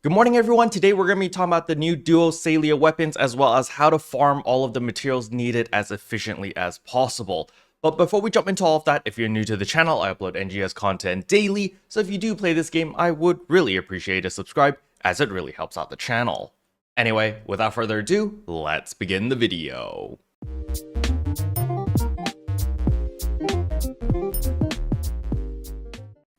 Good morning everyone, today we're going to be talking about the new Duo Selio weapons as well as how to farm all of the materials needed as efficiently as possible. But before we jump into all of that, if you're new to the channel, I upload NGS content daily, so if you do play this game, I would really appreciate a subscribe as it really helps out the channel. Anyway, without further ado, let's begin the video.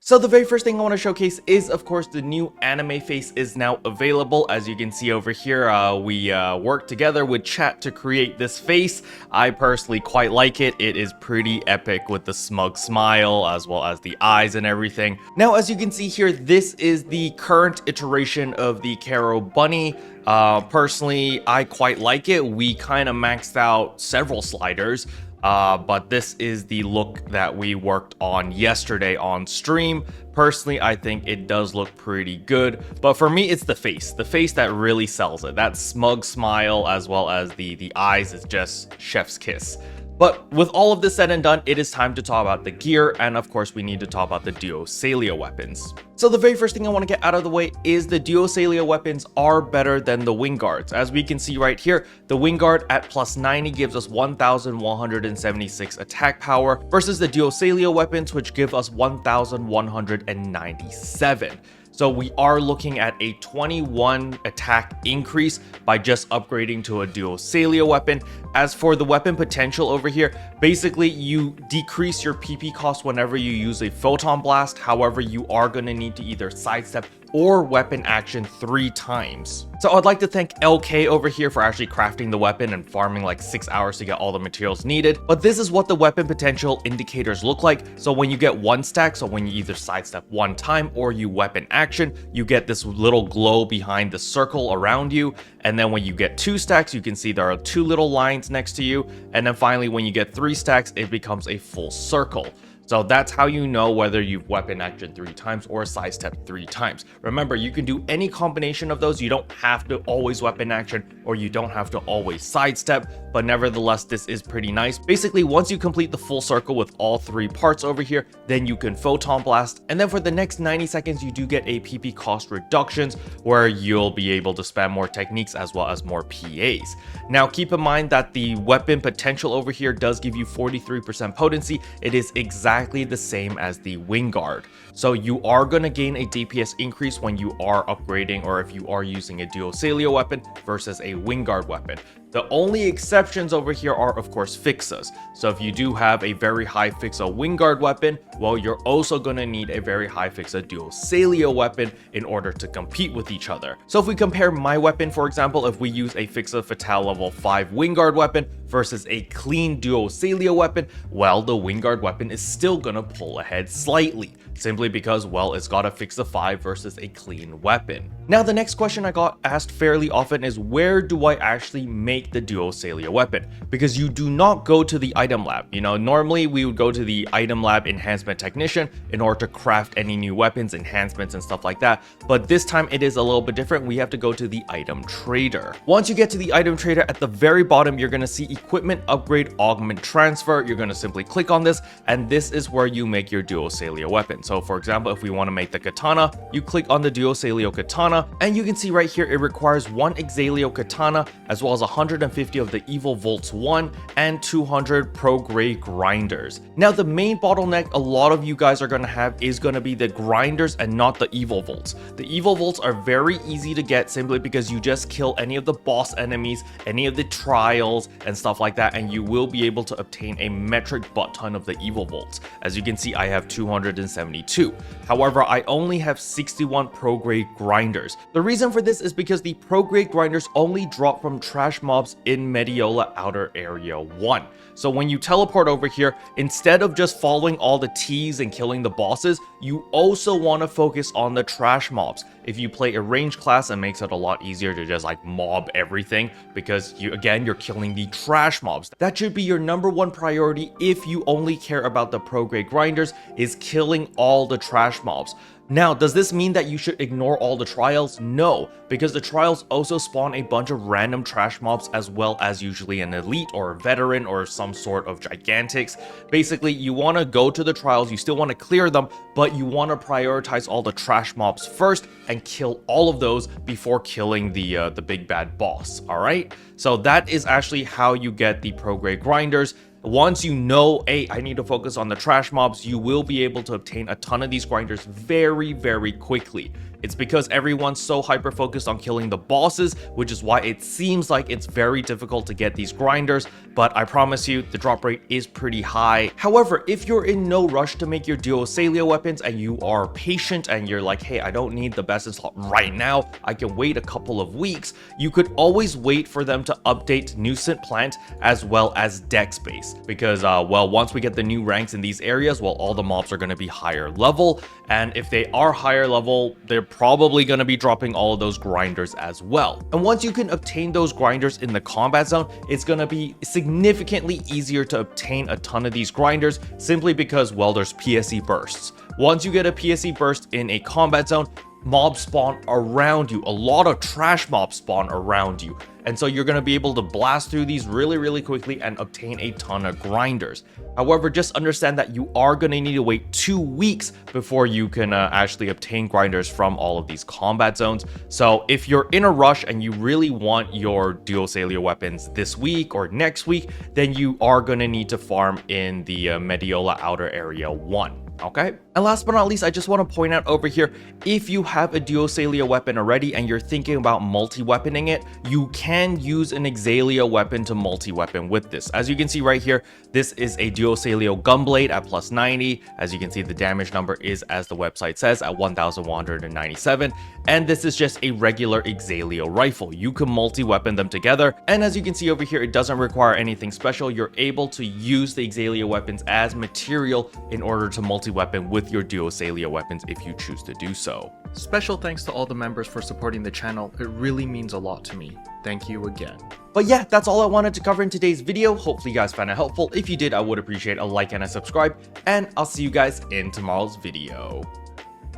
So the very first thing I want to showcase is, of course, the new anime face is now available. As you can see over here, we worked together with chat to create this face. I personally quite like it. It is pretty epic with the smug smile as well as the eyes and everything. Now, as you can see here, this is the current iteration of the Caro Bunny. Personally, I quite like it. We kind of maxed out several sliders. But this is the look that we worked on yesterday on stream. Personally, I think it does look pretty good, but for me, it's the face that really sells it. That smug smile as well as the eyes is just chef's kiss. But with all of this said and done, it is time to talk about the gear, and of course we need to talk about the Duo Selio weapons. So the very first thing I want to get out of the way is the Duo Selio weapons are better than the Wingards. As we can see right here, the Wingard at plus 90 gives us 1176 attack power versus the Duo Selio weapons, which give us 1197. So we are looking at a 21 attack increase by just upgrading to a Duo Selio weapon. As for the weapon potential over here, basically you decrease your PP cost whenever you use a photon blast. However, you are going to need to either sidestep or weapon action 3 times. So I'd like to thank LK over here for actually crafting the weapon and farming like 6 hours to get all the materials needed. But this is what the weapon potential indicators look like. So when you get 1 stack, so when you either sidestep 1 time or you weapon action, you get this little glow behind the circle around you. And then when you get 2 stacks, you can see there are 2 little lines next to you. And then finally, when you get 3 stacks, it becomes a full circle. So that's how you know whether you've weapon action 3 times or sidestep 3 times. Remember, you can do any combination of those. You don't have to always weapon action or you don't have to always sidestep, but nevertheless, this is pretty nice. Basically, once you complete the full circle with all 3 parts over here, then you can photon blast. And then for the next 90 seconds, you do get a PP cost reductions where you'll be able to spam more techniques as well as more PAs. Now, keep in mind that the weapon potential over here does give you 43% potency. It is exactly the same as the Wingard. So you are going to gain a DPS increase when you are upgrading or if you are using a Duo Selio weapon versus a Wingard weapon. The only exceptions over here are, of course, fixas. So if you do have a very high fixa Wingard weapon, well, you're also going to need a very high fixa Duo Selio weapon in order to compete with each other. So if we compare my weapon, for example, if we use a fixa Fatale level 5 Wingard weapon versus a clean Duo Selio weapon, well, the Wingard weapon is still going to pull ahead slightly, simply because, well, it's got a fixa 5 versus a clean weapon. Now, the next question I got asked fairly often is, where do I actually make the Duo Selio weapon? Because you do not go to the item lab. You know, normally we would go to the item lab enhancement technician in order to craft any new weapons, enhancements, and stuff like that. But this time it is a little bit different. We have to go to the item trader. Once you get to the item trader, at the very bottom, you're going to see equipment upgrade augment transfer. You're going to simply click on this, and this is where you make your Duo Selio weapon. So for example, if we want to make the katana, you click on the Duo Selio katana, and you can see right here it requires 1 Exalio katana as well as 150 of the Evil Volts 1 and 200 Pro Grey grinders. Now, the main bottleneck a lot of you guys are going to have is going to be the grinders and not the Evil Volts. The Evil Volts are very easy to get simply because you just kill any of the boss enemies, any of the trials and stuff like that, and you will be able to obtain a metric butt ton of the Evil Volts. As you can see, I have 272. However, I only have 61 Pro Grey grinders. The reason for this is because the Pro Grey grinders only drop from trash mobs in Mediola Outer Area 1. So when you teleport over here, instead of just following all the T's and killing the bosses, you also want to focus on the trash mobs. If you play a ranged class, it makes it a lot easier to just like mob everything because you're killing the trash mobs. That should be your #1 priority if you only care about the Pro Grey grinders, is killing all the trash mobs. Now, does this mean that you should ignore all the trials? No, because the trials also spawn a bunch of random trash mobs as well as usually an elite or a veteran or some sort of gigantics. Basically, you want to go to the trials, you still want to clear them, but you want to prioritize all the trash mobs first and kill all of those before killing the big bad boss, alright? So that is actually how you get the pro grade grinders. Once you know, hey, I need to focus on the trash mobs, you will be able to obtain a ton of these grinders very, very quickly. It's because everyone's so hyper focused on killing the bosses, which is why it seems like it's very difficult to get these grinders, but I promise you the drop rate is pretty high. However, if you're in no rush to make your Duo Selio weapons and you are patient and you're like, hey, I don't need the best in slot right now, I can wait a couple of weeks, you could always wait for them to update Nuisance Plant as well as Dex Base. Because, well, once we get the new ranks in these areas, well, all the mobs are going to be higher level, and if they are higher level, they're probably going to be dropping all of those grinders as well. And once you can obtain those grinders in the combat zone, it's going to be significantly easier to obtain a ton of these grinders simply because, well, there's PSE bursts. Once you get a PSE burst in a combat zone, mobs spawn around you. A lot of trash mobs spawn around you. And so you're going to be able to blast through these really, really quickly and obtain a ton of grinders. However, just understand that you are going to need to wait 2 weeks before you can actually obtain grinders from all of these combat zones. So if you're in a rush and you really want your Duo Selio weapons this week or next week, then you are going to need to farm in the Mediola Outer Area 1. Okay, and last but not least, I just want to point out over here, if you have a Duo Selio weapon already and you're thinking about multi-weaponing it, you can use an Exalia weapon to multi-weapon with this. As you can see right here, this is a Duo Selio Gunblade at plus 90. As you can see, the damage number is, as the website says, at 1197, and this is just a regular Exalia rifle. You can multi-weapon them together, and as you can see over here, it doesn't require anything special. You're able to use the Exalia weapons as material in order to multi-weapon with your Duo Selio weapons if you choose to do so. Special thanks to all the members for supporting the channel. It really means a lot to me. Thank you again. But yeah, that's all I wanted to cover in today's video. Hopefully you guys found it helpful. If you did, I would appreciate a like and a subscribe, and I'll see you guys in tomorrow's video.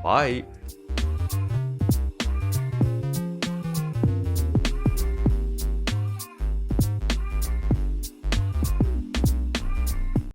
Bye.